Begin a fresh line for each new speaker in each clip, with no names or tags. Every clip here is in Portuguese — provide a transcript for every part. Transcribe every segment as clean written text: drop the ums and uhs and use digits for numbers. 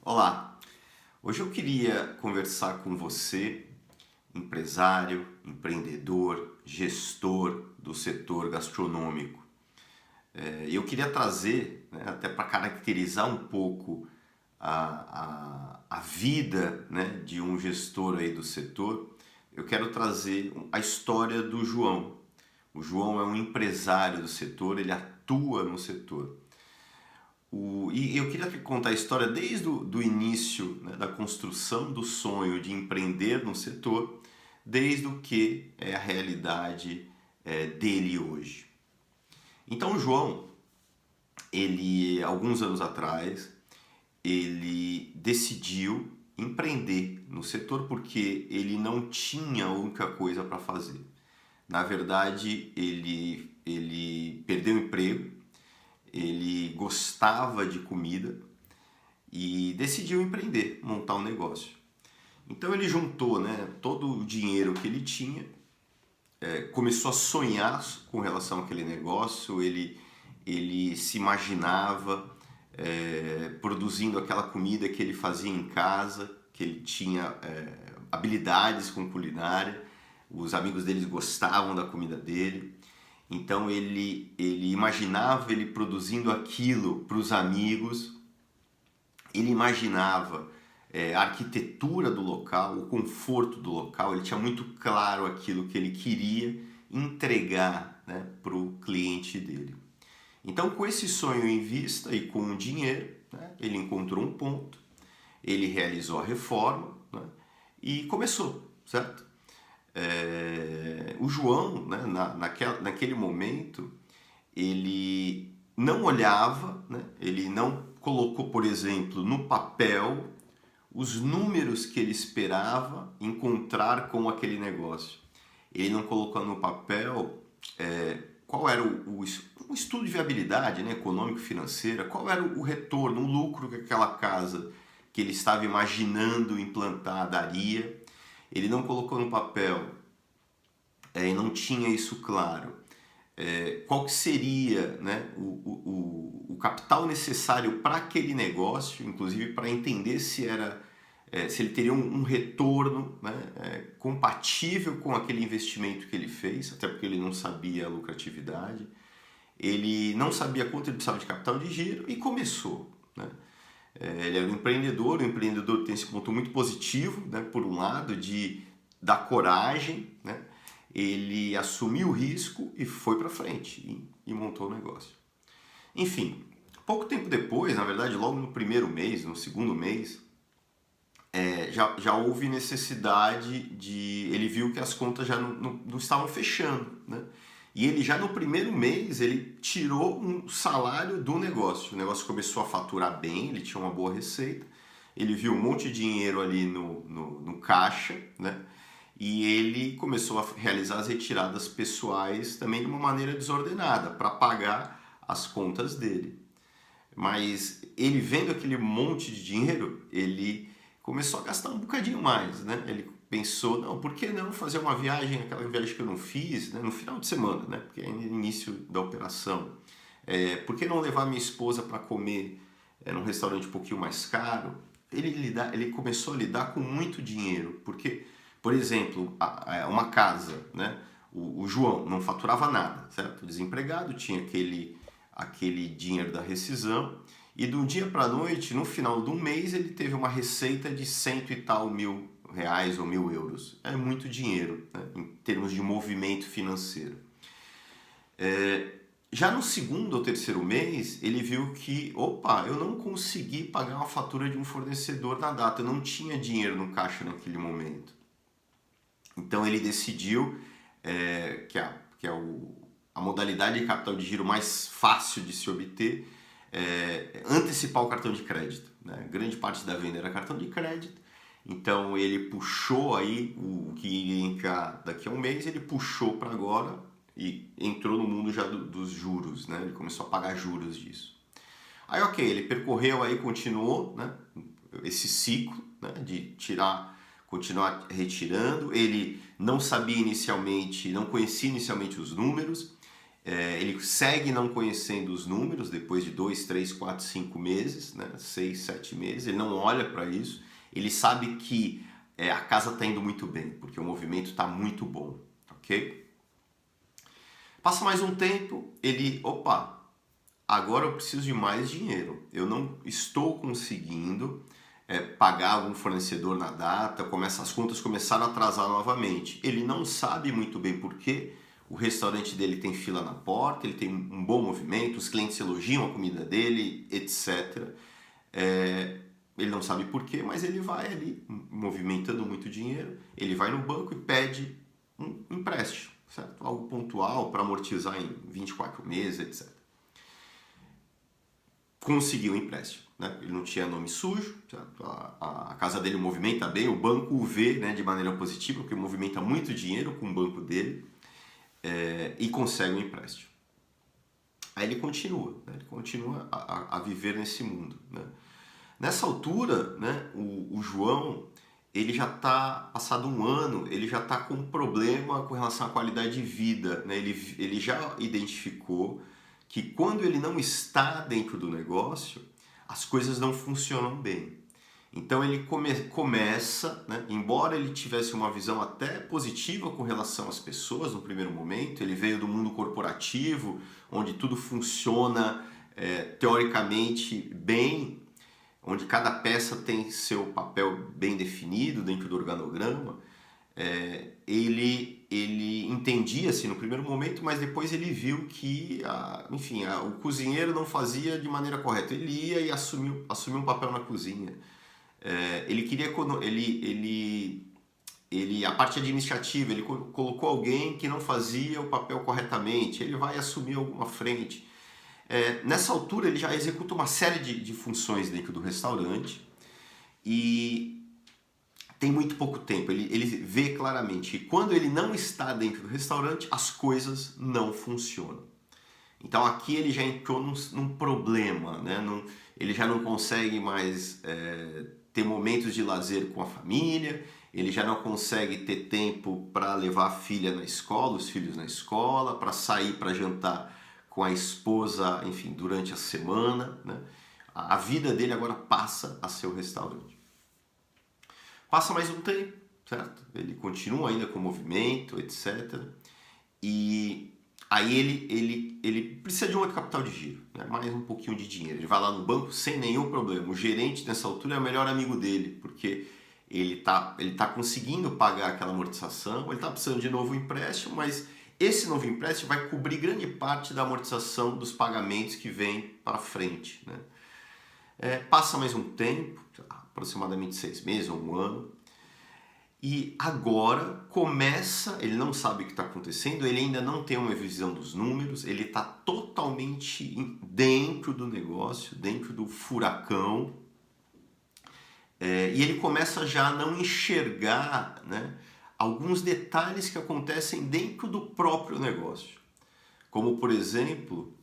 Olá, hoje eu queria conversar com você, empresário, empreendedor, gestor do setor gastronômico. Eu queria trazer, né, até para caracterizar um pouco a vida, né, de um gestor aí do setor, eu quero trazer a história do João. O João é um empresário do setor, ele atua no setor. E eu queria contar a história desde o do início, né, da construção do sonho de empreender no setor, desde o que é a realidade dele hoje. Então o João, ele alguns anos atrás, ele decidiu empreender no setor porque ele não tinha outra coisa para fazer. Na verdade, ele perdeu o emprego, ele gostava de comida e decidiu empreender, montar um negócio. Então ele juntou, né, todo o dinheiro que ele tinha, começou a sonhar com relação àquele negócio, ele se imaginava produzindo aquela comida que ele fazia em casa, que ele tinha habilidades com culinária, os amigos dele gostavam da comida dele. Então ele imaginava ele produzindo aquilo para os amigos, ele imaginava a arquitetura do local, o conforto do local, ele tinha muito claro aquilo que ele queria entregar, né, para o cliente dele. Então, com esse sonho em vista e com o dinheiro, né, ele encontrou um ponto, ele realizou a reforma, né, e começou, certo? O João, né, naquele momento, ele não olhava, né, ele não colocou, por exemplo, no papel os números que ele esperava encontrar com aquele negócio. Ele não colocou no papel qual era o estudo de viabilidade, né, econômico-financeira, qual era o retorno, o lucro que aquela casa que ele estava imaginando implantar daria. Ele não colocou no papel e não tinha isso claro. Qual que seria, né, o capital necessário para aquele negócio, inclusive para entender se ele teria um retorno, né, compatível com aquele investimento que ele fez, até porque ele não sabia a lucratividade, ele não sabia quanto ele precisava de capital de giro e começou, né? Ele era um empreendedor, o empreendedor tem esse ponto muito positivo, né, por um lado, de dar coragem, né? Ele assumiu o risco e foi para frente e montou o negócio. Enfim, pouco tempo depois, na verdade, logo no primeiro mês, no segundo mês, já houve necessidade de... Ele viu que as contas já não estavam fechando, né? E ele já no primeiro mês, ele tirou um salário do negócio. O negócio começou a faturar bem, ele tinha uma boa receita. Ele viu um monte de dinheiro ali no caixa, né? E ele começou a realizar as retiradas pessoais também de uma maneira desordenada, para pagar as contas dele. Mas ele vendo aquele monte de dinheiro, ele começou a gastar um bocadinho mais, né? Ele pensou, não, por que não fazer uma viagem, aquela viagem que eu não fiz, né, no final de semana, né? Porque é no início da operação. Por que não levar minha esposa para comer num restaurante um pouquinho mais caro? Ele começou a lidar com muito dinheiro, porque, por exemplo, uma casa, né? O João não faturava nada, certo? Desempregado, tinha aquele dinheiro da rescisão, e de um dia para a noite, no final do mês, ele teve uma receita de cento e tal mil reais ou 1.000 euros. É muito dinheiro, né, em termos de movimento financeiro. Já no segundo ou terceiro mês, ele viu que, opa, eu não consegui pagar uma fatura de um fornecedor na data, eu não tinha dinheiro no caixa naquele momento. Então ele decidiu que a modalidade de capital de giro mais fácil de se obter antecipar o cartão de crédito, né? Grande parte da venda era cartão de crédito, então ele puxou aí o que iria entrar daqui a um mês, ele puxou para agora e entrou no mundo já dos juros, né? Ele começou a pagar juros disso. Aí ok, ele percorreu aí, continuou, né, esse ciclo, né, de continuar retirando. Ele não sabia inicialmente, não conhecia inicialmente os números, Ele segue não conhecendo os números depois de 2, 3, 4, 5 meses, né? 6, 7 meses, ele não olha para isso, ele sabe que a casa está indo muito bem, porque o movimento está muito bom, ok? Passa mais um tempo, opa, agora eu preciso de mais dinheiro, eu não estou conseguindo pagar algum fornecedor na data, as contas começaram a atrasar novamente. Ele não sabe muito bem por quê. O restaurante dele tem fila na porta, ele tem um bom movimento, os clientes elogiam a comida dele, etc. Ele não sabe por quê, mas ele vai ali, movimentando muito dinheiro, ele vai no banco e pede um empréstimo, certo? Algo pontual para amortizar em 24 meses, etc. Conseguiu o empréstimo, né? Ele não tinha nome sujo, certo? A casa dele movimenta bem, o banco o vê, né, de maneira positiva, porque movimenta muito dinheiro com o banco dele, e consegue um empréstimo. Aí ele continua, né? Ele continua a viver nesse mundo, né? Nessa altura, né, o João, ele já está, passado um ano, ele já está com um problema com relação à qualidade de vida, né? Ele já identificou que quando ele não está dentro do negócio, as coisas não funcionam bem. Então ele começa, né, embora ele tivesse uma visão até positiva com relação às pessoas no primeiro momento, ele veio do mundo corporativo, onde tudo funciona teoricamente bem, onde cada peça tem seu papel bem definido dentro do organograma. Ele entendia-se no primeiro momento, mas depois ele viu que o cozinheiro não fazia de maneira correta. Ele ia e assumiu um papel na cozinha. Ele queria, a parte administrativa, ele colocou alguém que não fazia o papel corretamente, ele vai assumir alguma frente. Nessa altura ele já executa uma série de funções dentro do restaurante e tem muito pouco tempo. Ele vê claramente que quando ele não está dentro do restaurante, as coisas não funcionam. Então aqui ele já entrou num problema, né? Ele já não consegue mais ter momentos de lazer com a família, ele já não consegue ter tempo para levar a filha na escola, os filhos na escola, para sair para jantar com a esposa, enfim, durante a semana, né? A vida dele agora passa a ser o restaurante. Passa mais um tempo, certo? Ele continua ainda com o movimento, etc. E aí ele precisa de um outro capital de giro, né? Mais um pouquinho de dinheiro. Ele vai lá no banco sem nenhum problema. O gerente nessa altura é o melhor amigo dele, porque ele tá conseguindo pagar aquela amortização, ele está precisando de novo empréstimo, mas esse novo empréstimo vai cobrir grande parte da amortização dos pagamentos que vem para frente, né? Passa mais um tempo, aproximadamente 6 meses ou um ano, e agora começa, ele não sabe o que está acontecendo, ele ainda não tem uma visão dos números, ele está totalmente dentro do negócio, dentro do furacão, e ele começa já a não enxergar, né, alguns detalhes que acontecem dentro do próprio negócio. Como, por exemplo,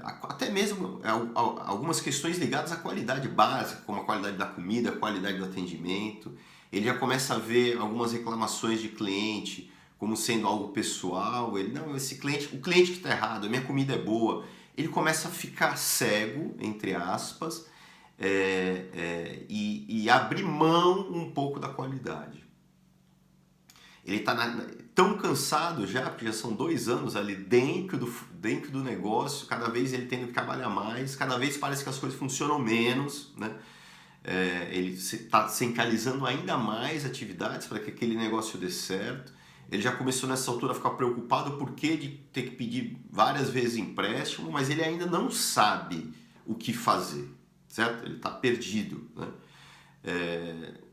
até mesmo algumas questões ligadas à qualidade básica, como a qualidade da comida, a qualidade do atendimento. Ele já começa a ver algumas reclamações de cliente como sendo algo pessoal. Ele, não, o cliente que está errado, a minha comida é boa. Ele começa a ficar cego, entre aspas, e abrir mão um pouco da qualidade. Ele está tão cansado já, porque já são 2 anos ali dentro do negócio, cada vez ele tendo que trabalhar mais, cada vez parece que as coisas funcionam menos, né? Ele está centralizando ainda mais atividades para que aquele negócio dê certo. Ele já começou nessa altura a ficar preocupado por que de ter que pedir várias vezes empréstimo, mas ele ainda não sabe o que fazer, certo? Ele está perdido, né?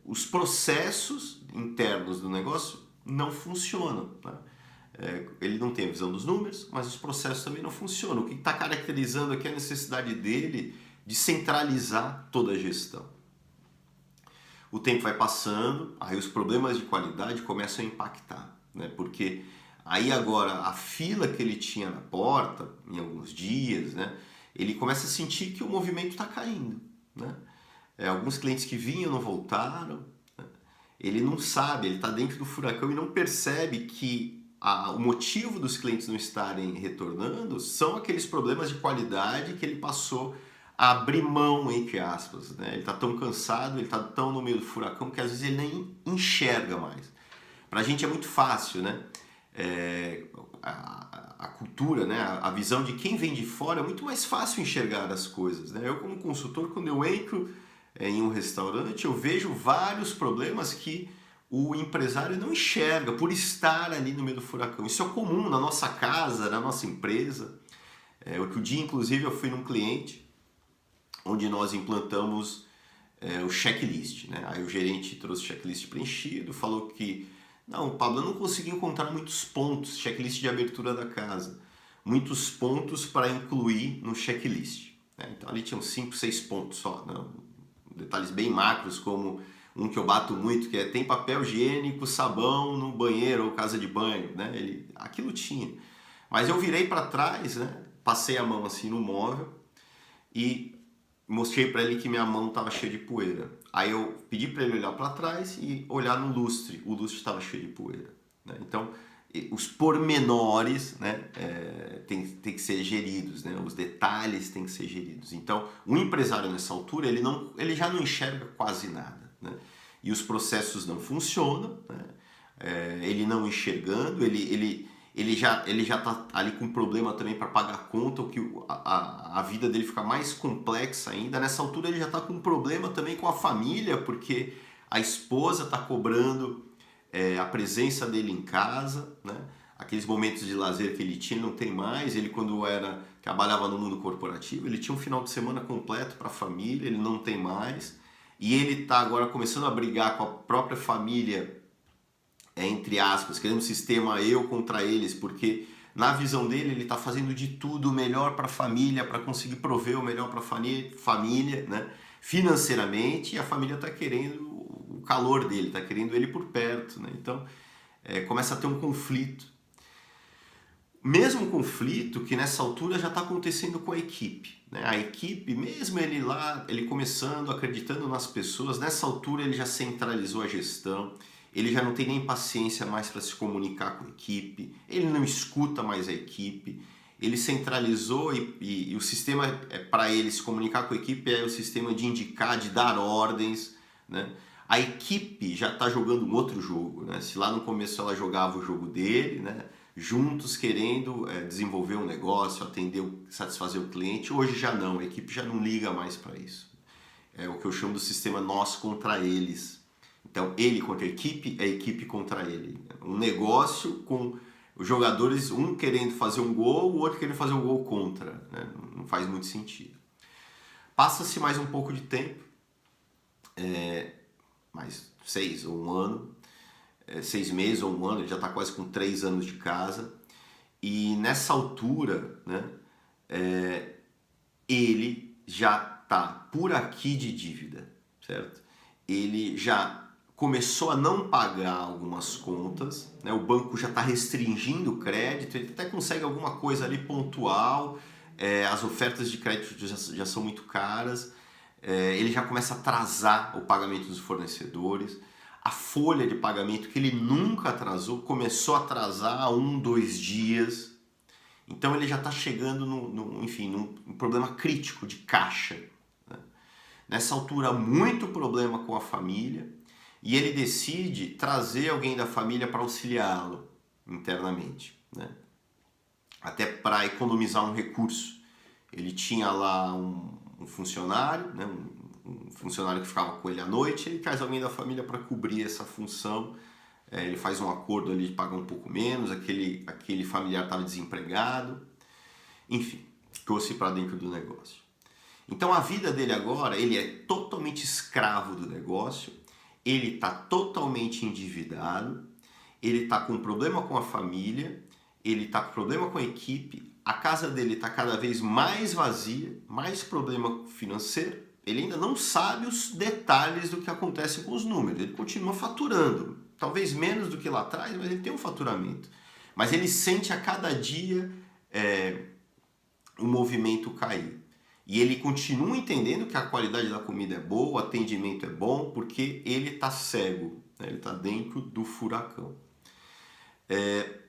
Os processos internos do negócio não funcionam, tá? Ele não tem a visão dos números, mas os processos também não funcionam. O que está caracterizando aqui é a necessidade dele de centralizar toda a gestão. O tempo vai passando, aí os problemas de qualidade começam a impactar, né? Porque aí agora a fila que ele tinha na porta, em alguns dias, né, ele começa a sentir que o movimento está caindo, né? Alguns clientes que vinham não voltaram, né? Ele não sabe, ele está dentro do furacão e não percebe que o motivo dos clientes não estarem retornando são aqueles problemas de qualidade que ele passou a abrir mão, entre aspas, né? Ele está tão cansado, ele está tão no meio do furacão que às vezes ele nem enxerga mais. Para a gente é muito fácil, né? A cultura, né? A visão de quem vem de fora é muito mais fácil enxergar as coisas, né? Eu, como consultor, quando eu entro em um restaurante, eu vejo vários problemas que o empresário não enxerga por estar ali no meio do furacão. Isso é comum na nossa casa, na nossa empresa. Outro dia, inclusive, eu fui num cliente onde nós implantamos o checklist, né? Aí o gerente trouxe o checklist preenchido, falou que não, Pablo, eu não consegui encontrar muitos pontos, checklist de abertura da casa, muitos pontos para incluir no checklist, né? Então ali tinham 5, 6 pontos só, né? Detalhes bem macros, como um que eu bato muito, que é tem papel higiênico, sabão no banheiro ou casa de banho, né? Aquilo tinha. Mas eu virei para trás, né? Passei a mão assim no móvel e mostrei para ele que minha mão estava cheia de poeira. Aí eu pedi para ele olhar para trás e olhar no lustre. O lustre estava cheio de poeira, né? Então, os pormenores, né, tem que ser geridos, né? Os detalhes têm que ser geridos. Então, um empresário nessa altura, ele já não enxerga quase nada, né? E os processos não funcionam, né? Ele não enxergando, ele já está ali com problema também para pagar a conta, o que a vida dele fica mais complexa ainda. Nessa altura ele já está com um problema também com a família, porque a esposa está cobrando a presença dele em casa, né? Aqueles momentos de lazer que ele tinha não tem mais. Ele, quando trabalhava no mundo corporativo, ele tinha um final de semana completo para a família, ele não tem mais. E ele está agora começando a brigar com a própria família, entre aspas, querendo um sistema eu contra eles, porque na visão dele ele está fazendo de tudo o melhor para a família, para conseguir prover o melhor para a família, né? Financeiramente, e a família está querendo o calor dele, está querendo ele por perto, né? Então começa a ter um conflito. Mesmo conflito que nessa altura já está acontecendo com a equipe, né? A equipe, mesmo ele começando, acreditando nas pessoas, nessa altura ele já centralizou a gestão, ele já não tem nem paciência mais para se comunicar com a equipe, ele não escuta mais a equipe, ele centralizou e o sistema para ele se comunicar com a equipe é o sistema de indicar, de dar ordens, né? A equipe já está jogando um outro jogo, né? Se lá no começo ela jogava o jogo dele, né? Juntos querendo desenvolver um negócio, satisfazer o cliente, hoje já não, a equipe já não liga mais para isso. É o que eu chamo do sistema nós contra eles. Então, ele contra a equipe contra ele. Um negócio com os jogadores, um querendo fazer um gol, o outro querendo fazer um gol contra, né? Não faz muito sentido. Passa-se mais um pouco de tempo, mais 6 ou um ano, 6 meses ou um ano, ele já está quase com 3 anos de casa, e nessa altura, né, ele já está por aqui de dívida, certo? Ele já começou a não pagar algumas contas, né? O banco já está restringindo o crédito, ele até consegue alguma coisa ali pontual, as ofertas de crédito já são muito caras, ele já começa a atrasar o pagamento dos fornecedores, a folha de pagamento que ele nunca atrasou, começou a atrasar há 1, 2 dias, então ele já está chegando num problema crítico de caixa, né? Nessa altura, muito problema com a família, e ele decide trazer alguém da família para auxiliá-lo internamente, né? Até para economizar um recurso. Ele tinha lá um funcionário, né? Um funcionário que ficava com ele à noite, ele traz alguém da família para cobrir essa função, ele faz um acordo ali de pagar um pouco menos, aquele familiar estava desempregado, enfim, trouxe para dentro do negócio. Então a vida dele agora, ele é totalmente escravo do negócio, ele está totalmente endividado, ele está com problema com a família, ele está com problema com a equipe, a casa dele está cada vez mais vazia, mais problema financeiro, ele ainda não sabe os detalhes do que acontece com os números, ele continua faturando, talvez menos do que lá atrás, mas ele tem um faturamento. Mas ele sente a cada dia o movimento cair. E ele continua entendendo que a qualidade da comida é boa, o atendimento é bom, porque ele está cego, né? Ele está dentro do furacão.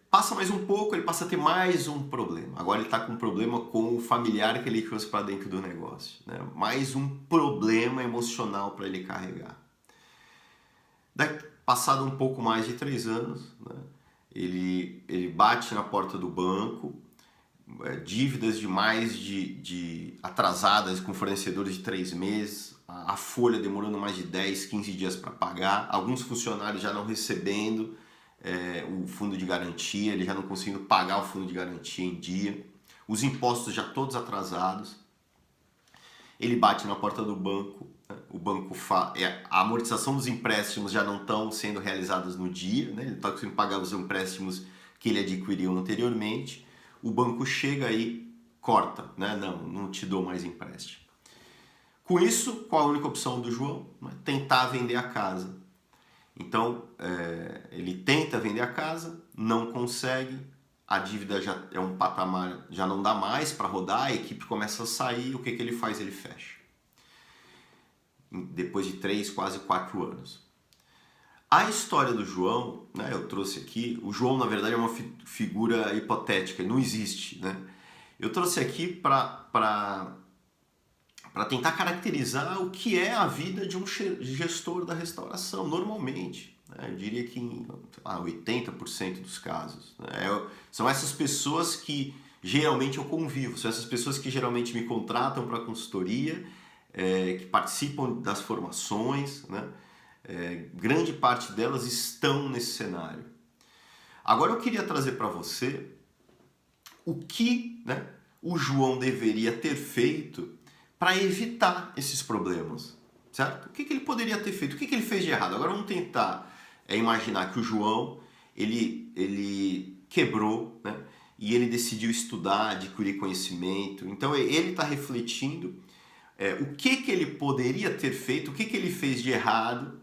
Passa mais um pouco, ele passa a ter mais um problema. Agora ele está com um problema com o familiar que ele trouxe para dentro do negócio, né? Mais um problema emocional para ele carregar. Passado um pouco mais de 3 anos, né? Ele bate na porta do banco, dívidas de atrasadas com fornecedores de 3 meses, a folha demorando mais de 10, 15 dias para pagar, alguns funcionários já não recebendo o fundo de garantia, ele já não conseguindo pagar o fundo de garantia em dia, os impostos já todos atrasados. Ele bate na porta do banco, né? O banco a amortização dos empréstimos já não estão sendo realizadas no dia, né? Ele está conseguindo pagar os empréstimos que ele adquiriu anteriormente. O banco chega aí, corta, né? Não te dou mais empréstimo. Com isso, qual a única opção do João? Tentar vender a casa. Então, ele tenta vender a casa, não consegue, a dívida já é um patamar, já não dá mais para rodar, a equipe começa a sair, o que ele faz? Ele fecha. Depois de 3, quase 4 anos. A história do João, né, eu trouxe aqui, o João na verdade é uma figura hipotética, não existe, né? Eu trouxe aqui para tentar caracterizar o que é a vida de um gestor da restauração, normalmente. Né? Eu diria que em 80% dos casos. Né? São essas pessoas que geralmente eu convivo, são essas pessoas que geralmente me contratam para consultoria, que participam das formações, né? Grande parte delas estão nesse cenário. Agora eu queria trazer para você o que, né, o João deveria ter feito para evitar esses problemas, certo? O que ele poderia ter feito? O que ele fez de errado? Agora vamos tentar imaginar que o João ele quebrou, né? E ele decidiu estudar, adquirir conhecimento. Então ele está refletindo o que ele poderia ter feito, o que ele fez de errado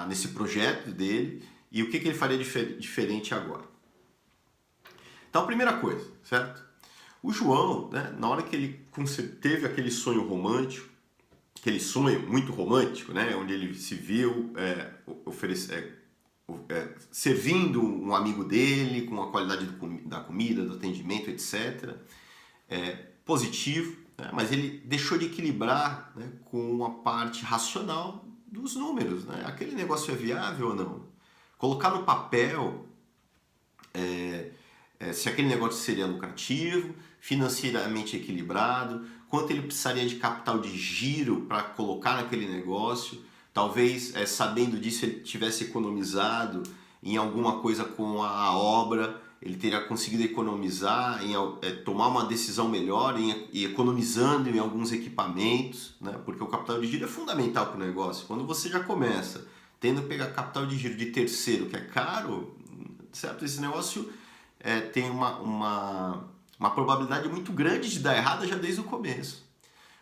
nesse projeto dele e o que ele faria diferente agora. Então, a primeira coisa, certo? O João, né, na hora que ele teve aquele sonho romântico, aquele sonho muito romântico, né, onde ele se viu servindo um amigo dele, com a qualidade da comida, do atendimento, etc., positivo, né, mas ele deixou de equilibrar, né, com a parte racional dos números. Né? Aquele negócio é viável ou não? Colocar no papel se aquele negócio seria lucrativo, financeiramente equilibrado, quanto ele precisaria de capital de giro para colocar naquele negócio. Talvez, sabendo disso, ele tivesse economizado em alguma coisa com a obra, ele teria conseguido economizar, tomar uma decisão melhor e economizando em alguns equipamentos, né? Porque o capital de giro é fundamental para o negócio. Quando você já começa tendo que pegar capital de giro de terceiro, que é caro, certo? Esse negócio tem uma probabilidade muito grande de dar errado já desde o começo.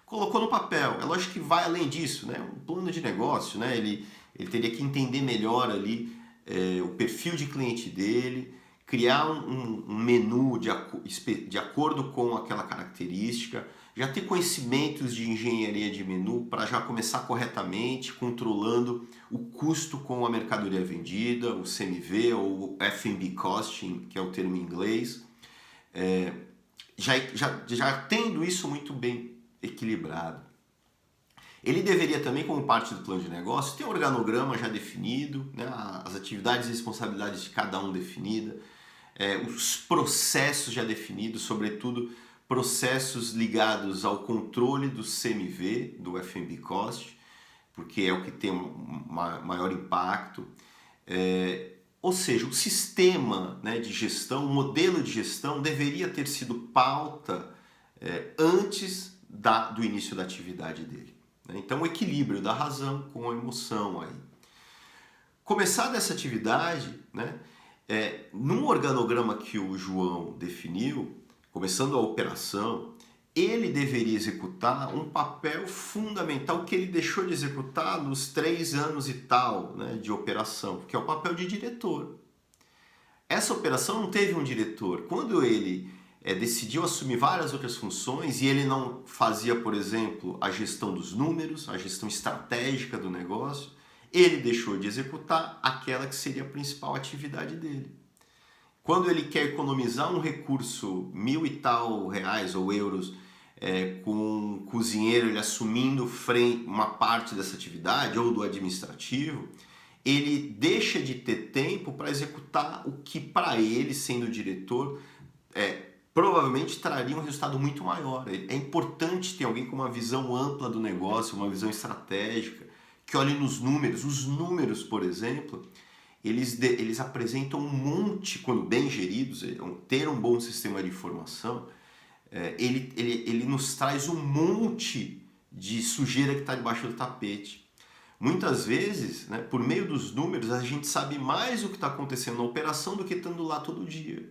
Colocou no papel, é lógico que vai além disso, né? Um plano de negócio, né? Ele teria que entender melhor ali o perfil de cliente dele, criar um menu de acordo com aquela característica, já ter conhecimentos de engenharia de menu para já começar corretamente, controlando o custo com a mercadoria vendida, o CMV ou o F&B Costing, que é o termo em inglês. Já tendo isso muito bem equilibrado. Ele deveria também, como parte do plano de negócio, ter um organograma já definido, né? As atividades e responsabilidades de cada um definida, os processos já definidos, sobretudo processos ligados ao controle do CMV, do F&B Cost, porque é o que tem maior impacto. Ou seja, o sistema, né, de gestão, o modelo de gestão deveria ter sido pauta antes do início da atividade dele. Né? Então, o equilíbrio da razão com a emoção aí. Começar dessa atividade, né, num organograma que o João definiu, começando a operação, ele deveria executar um papel fundamental que ele deixou de executar nos 3 anos e tal, né, de operação, que é o papel de diretor. Essa operação não teve um diretor. Quando ele decidiu assumir várias outras funções e ele não fazia, por exemplo, a gestão dos números, a gestão estratégica do negócio, ele deixou de executar aquela que seria a principal atividade dele. Quando ele quer economizar um recurso, 1.000 e tal reais ou euros, com um cozinheiro ele assumindo uma parte dessa atividade ou do administrativo, ele deixa de ter tempo para executar o que para ele, sendo diretor, provavelmente traria um resultado muito maior. É importante ter alguém com uma visão ampla do negócio, uma visão estratégica, que olhe nos números. Os números, por exemplo, eles apresentam um monte, quando bem geridos, ter um bom sistema de informação, ele nos traz um monte de sujeira que está debaixo do tapete. Muitas vezes, né, por meio dos números, a gente sabe mais o que está acontecendo na operação do que estando lá todo dia.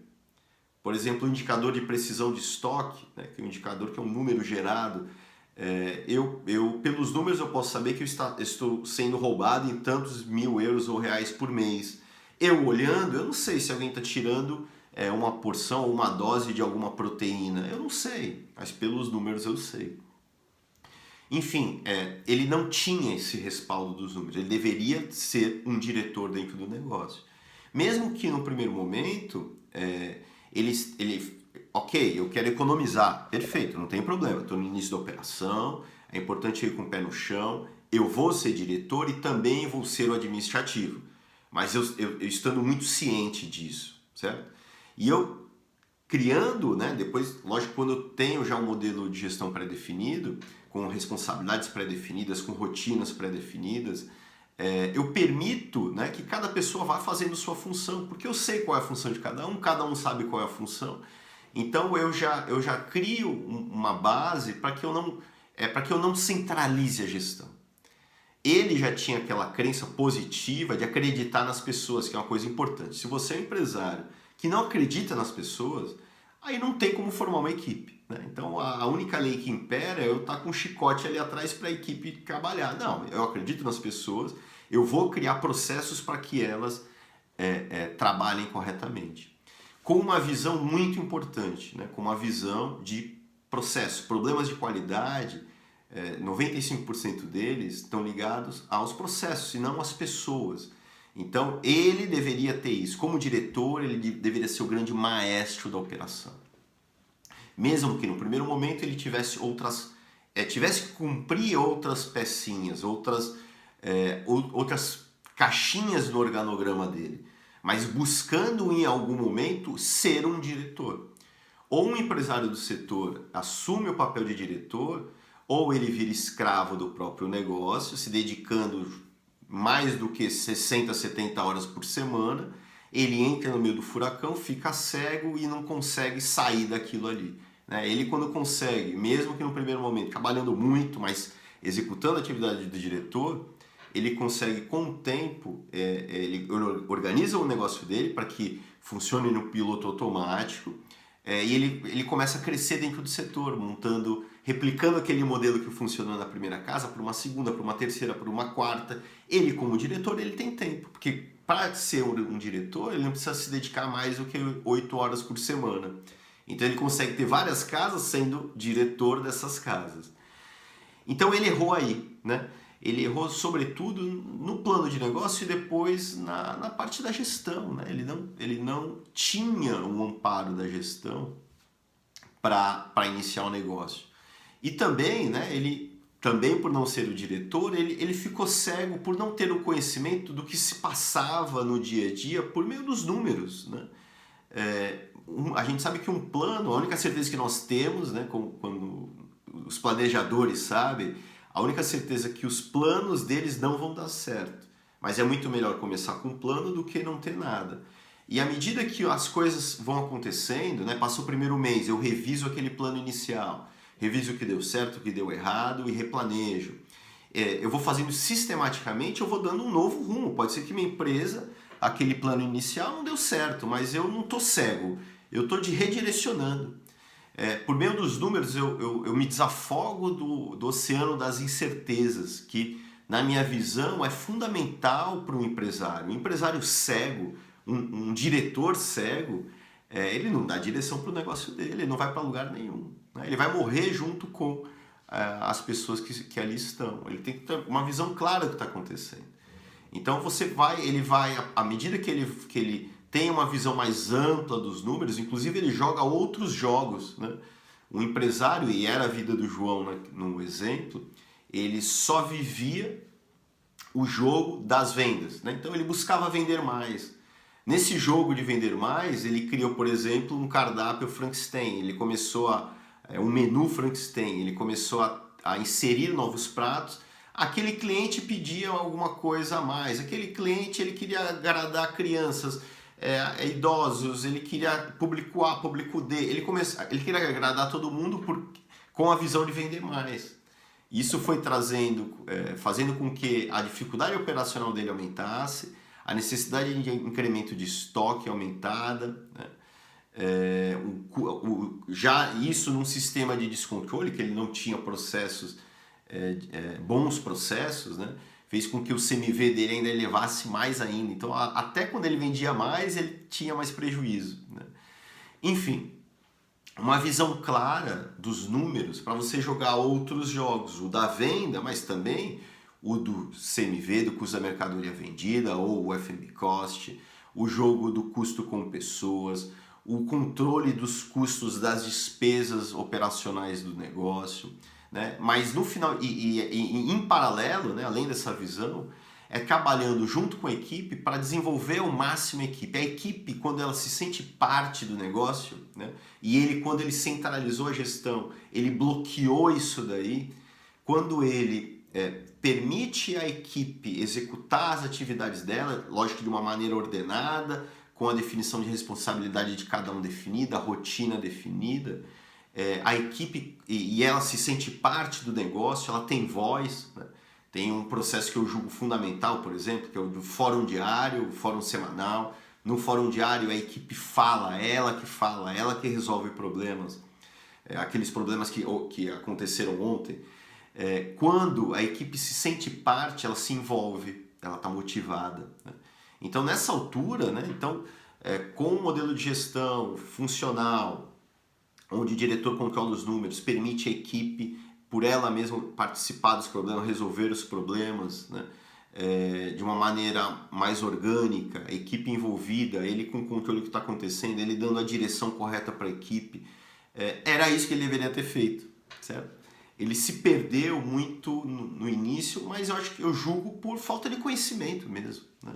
Por exemplo, o indicador de precisão de estoque, né, que é um indicador que é um número gerado. Pelos números eu posso saber que eu estou sendo roubado em tantos 1.000 euros ou reais por mês. Eu olhando, eu não sei se alguém está tirando uma porção ou uma dose de alguma proteína. Eu não sei, mas pelos números eu sei. Enfim, ele não tinha esse respaldo dos números. Ele deveria ser um diretor dentro do negócio. Mesmo que no primeiro momento, ok, eu quero economizar. Perfeito, não tem problema. Estou no início da operação, é importante ir com o pé no chão. Eu vou ser diretor e também vou ser o administrativo. Mas eu estando muito ciente disso, certo? E eu criando, né, depois, lógico, quando eu tenho já um modelo de gestão pré-definido, com responsabilidades pré-definidas, com rotinas pré-definidas, eu permito, né, que cada pessoa vá fazendo sua função, porque eu sei qual é a função de cada um sabe qual é a função. Então eu já crio uma base para que eu não centralize a gestão. Ele já tinha aquela crença positiva de acreditar nas pessoas, que é uma coisa importante. Se você é um empresário que não acredita nas pessoas, aí não tem como formar uma equipe, né? Então a única lei que impera é eu estar com um chicote ali atrás para a equipe trabalhar. Não, eu acredito nas pessoas, eu vou criar processos para que elas trabalhem corretamente. Com uma visão muito importante, né? Com uma visão de processo, problemas de qualidade, 95% deles estão ligados aos processos e não às pessoas. Então ele deveria ter isso. Como diretor, ele deveria ser o grande maestro da operação. Mesmo que no primeiro momento ele tivesse que cumprir outras pecinhas, outras caixinhas no organograma dele, mas buscando em algum momento ser um diretor. Ou um empresário do setor assume o papel de diretor, ou ele vira escravo do próprio negócio, se dedicando mais do que 60, 70 horas por semana, ele entra no meio do furacão, fica cego e não consegue sair daquilo ali. Ele, quando consegue, mesmo que no primeiro momento, trabalhando muito, mas executando a atividade do diretor, ele consegue, com o tempo, ele organiza o negócio dele para que funcione no piloto automático, e ele começa a crescer dentro do setor, replicando aquele modelo que funcionou na primeira casa para uma segunda, para uma terceira, para uma quarta. Ele, como diretor, ele tem tempo, porque para ser um diretor, ele não precisa se dedicar mais do que 8 horas por semana. Então ele consegue ter várias casas sendo diretor dessas casas. Então ele errou aí, né? Ele errou sobretudo no plano de negócio e depois na parte da gestão, né? Ele não tinha um amparo da gestão para iniciar o negócio. E também, né, também por não ser o diretor, ele ficou cego por não ter o conhecimento do que se passava no dia a dia por meio dos números, né? A gente sabe que um plano, a única certeza que nós temos, né, quando os planejadores sabem, a única certeza é que os planos deles não vão dar certo. Mas é muito melhor começar com um plano do que não ter nada. E à medida que as coisas vão acontecendo, né, passou o primeiro mês, eu reviso aquele plano inicial, reviso o que deu certo, o que deu errado e replanejo. Eu vou fazendo sistematicamente, eu vou dando um novo rumo. Pode ser que minha empresa, aquele plano inicial não deu certo, mas eu não estou cego, eu estou redirecionando. Por meio dos números, eu me desafogo do oceano das incertezas, que, na minha visão, é fundamental para um empresário. Um empresário cego, um diretor cego, ele não dá direção para o negócio dele, ele não vai para lugar nenhum, né? Ele vai morrer junto com as pessoas que ali estão. Ele tem que ter uma visão clara do que está acontecendo. Então ele vai, à medida que ele tem uma visão mais ampla dos números, inclusive ele joga outros jogos, né? O empresário, e era a vida do João, né, no exemplo, ele só vivia o jogo das vendas, né? Então ele buscava vender mais. Nesse jogo de vender mais, ele criou, por exemplo, um cardápio Frankenstein. Ele começou um menu Frankenstein. Ele começou a inserir novos pratos. Aquele cliente pedia alguma coisa a mais. Aquele cliente ele queria agradar crianças, idosos. Ele queria público A, público D. Ele queria agradar todo mundo com a visão de vender mais. Isso foi fazendo com que a dificuldade operacional dele aumentasse, a necessidade de incremento de estoque aumentada, né? Já isso num sistema de descontrole, que ele não tinha processos, bons processos, né? Fez com que o CMV dele ainda elevasse mais ainda. Então, até quando ele vendia mais, ele tinha mais prejuízo, né? Enfim, uma visão clara dos números para você jogar outros jogos, o da venda, mas também o do CMV, do custo da mercadoria vendida, ou o F&B Cost, o jogo do custo com pessoas, o controle dos custos das despesas operacionais do negócio, né? Mas no final, em paralelo, né, além dessa visão, trabalhando junto com a equipe para desenvolver ao máximo a equipe. A equipe, quando ela se sente parte do negócio, né, e quando ele centralizou a gestão, ele bloqueou isso daí, quando ele permite à equipe executar as atividades dela, lógico que de uma maneira ordenada, com a definição de responsabilidade de cada um definida, a rotina definida, a equipe, e ela se sente parte do negócio, ela tem voz, né? Tem um processo que eu julgo fundamental, por exemplo, que é o do fórum diário, o fórum semanal. No fórum diário a equipe fala, ela que resolve problemas, aqueles problemas que aconteceram ontem. Quando a equipe se sente parte, ela se envolve, ela está motivada, né? Então nessa altura, né, com um modelo de gestão funcional, onde o diretor controla os números, permite a equipe por ela mesma participar dos problemas, resolver os problemas, né, de uma maneira mais orgânica, a equipe envolvida, ele com o controle do que está acontecendo, ele dando a direção correta para a equipe. Era isso que ele deveria ter feito, certo? Ele se perdeu muito no início, mas eu julgo por falta de conhecimento mesmo, né?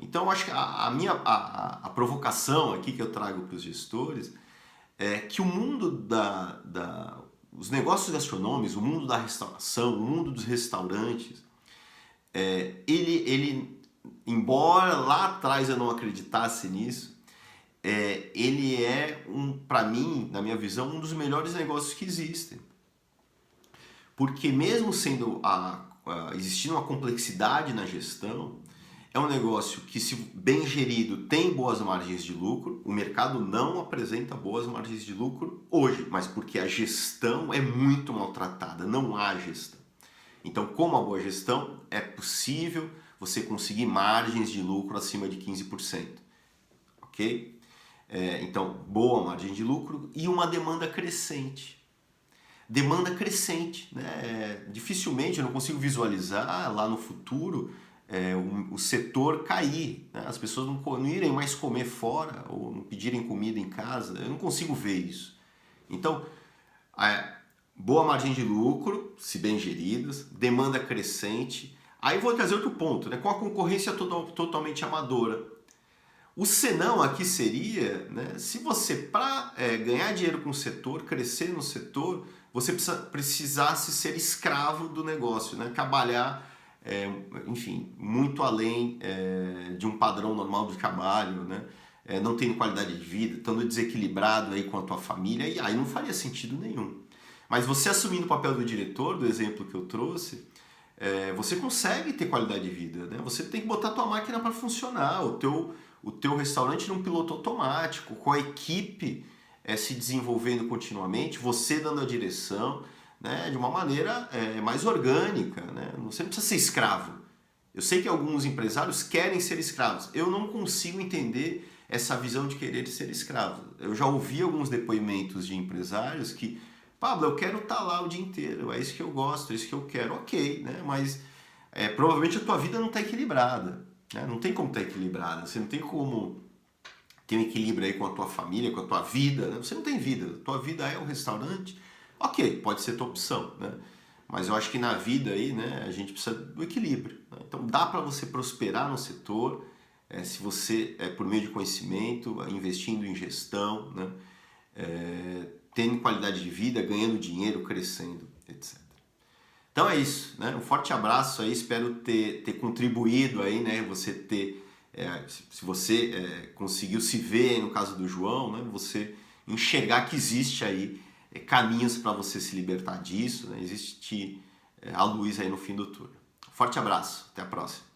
Então, acho que a provocação aqui que eu trago para os gestores é que o mundo os negócios gastronômicos, o mundo da restauração, o mundo dos restaurantes, ele, embora lá atrás eu não acreditasse nisso, ele para mim, na minha visão, um dos melhores negócios que existem. Porque mesmo existindo uma complexidade na gestão, é um negócio que, se bem gerido, tem boas margens de lucro. O mercado não apresenta boas margens de lucro hoje, mas porque a gestão é muito maltratada, não há gestão. Então, com uma boa gestão, é possível você conseguir margens de lucro acima de 15%. Ok? Então, boa margem de lucro e uma demanda crescente. Demanda crescente, né? Dificilmente eu não consigo visualizar lá no futuro o setor cair, né? As pessoas não irem mais comer fora ou não pedirem comida em casa. Eu não consigo ver isso. Então, boa margem de lucro, se bem geridas, demanda crescente. Aí vou trazer outro ponto, né? Com a concorrência totalmente amadora. O senão aqui seria, né, se você, para ganhar dinheiro com o setor, crescer no setor, você precisasse ser escravo do negócio, né? Trabalhar, enfim, muito além de um padrão normal de trabalho, né? Não tendo qualidade de vida, estando desequilibrado aí com a tua família, e aí não faria sentido nenhum. Mas você assumindo o papel do diretor, do exemplo que eu trouxe, você consegue ter qualidade de vida, né? Você tem que botar a tua máquina para funcionar, o teu restaurante num piloto automático, com a equipe se desenvolvendo continuamente, você dando a direção, né, de uma maneira mais orgânica, né? Você não precisa ser escravo. Eu sei que alguns empresários querem ser escravos. Eu não consigo entender essa visão de querer ser escravo. Eu já ouvi alguns depoimentos de empresários que, Pablo, eu quero estar lá o dia inteiro, é isso que eu gosto, é isso que eu quero. Ok, né? Mas provavelmente a tua vida não está equilibrada, né? Não tem como estar equilibrada, você não tem como ter um equilíbrio aí com a tua família, com a tua vida, né? Você não tem vida, a tua vida é um restaurante, ok, pode ser tua opção, né? Mas eu acho que na vida aí, né, a gente precisa do equilíbrio, né? Então dá para você prosperar no setor, se você, por meio de conhecimento, investindo em gestão, né, tendo qualidade de vida, ganhando dinheiro, crescendo, etc. Então é isso, né? Um forte abraço aí, espero ter contribuído aí, né? Você ter, se você conseguiu se ver no caso do João, né? Você enxergar que existe aí caminhos para você se libertar disso, né? Existe a luz aí no fim do túnel. Forte abraço, até a próxima.